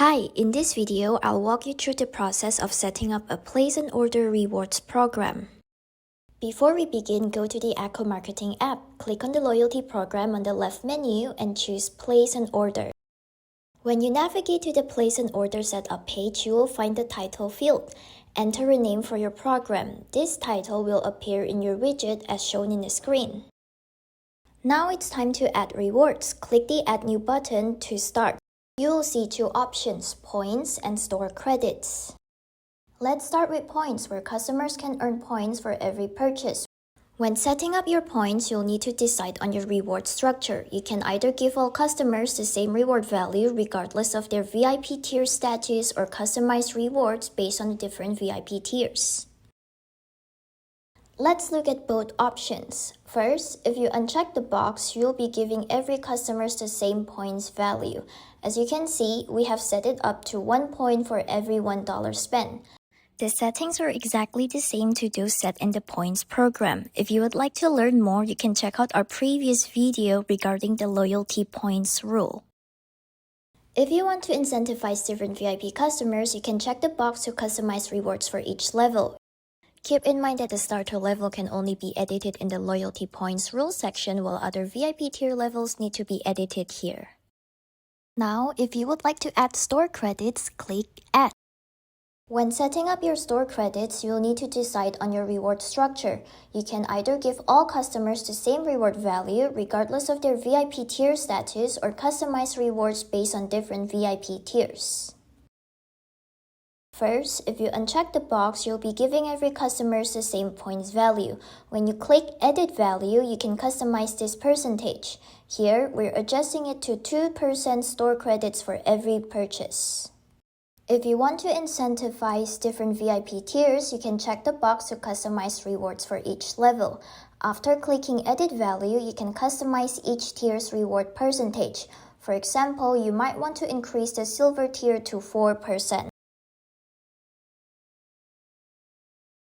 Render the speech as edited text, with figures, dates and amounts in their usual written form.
Hi, in this video, I'll walk you through the process of setting up a Place an Order rewards program. Before we begin, go to the Echo Marketing app, click on the loyalty program on the left menu and choose Place an Order. When you navigate to the Place an Order setup page, you will find the title field. Enter a name for your program. This title will appear in your widget as shown in the screen. Now it's time to add rewards. Click the Add New button to start. You'll see two options, points and store credits. Let's start with points, where customers can earn points for every purchase. When setting up your points, you'll need to decide on your reward structure. You can either give all customers the same reward value regardless of their VIP tier status, or customize rewards based on the different VIP tiers. Let's look at both options. First, if you uncheck the box, you'll be giving every customer the same points value. As you can see, we have set it up to 1 point for every $1 spent. The settings are exactly the same to those set in the points program. If you would like to learn more, you can check out our previous video regarding the loyalty points rule. If you want to incentivize different VIP customers, you can check the box to customize rewards for each level. Keep in mind that the starter level can only be edited in the loyalty points rule section, while other VIP tier levels need to be edited here. Now, if you would like to add store credits, click Add. When setting up your store credits, you'll need to decide on your reward structure. You can either give all customers the same reward value regardless of their VIP tier status, or customize rewards based on different VIP tiers. First, if you uncheck the box, you'll be giving every customer the same points value. When you click Edit Value, you can customize this percentage. Here, we're adjusting it to 2% store credits for every purchase. If you want to incentivize different VIP tiers, you can check the box to customize rewards for each level. After clicking Edit Value, you can customize each tier's reward percentage. For example, you might want to increase the silver tier to 4%.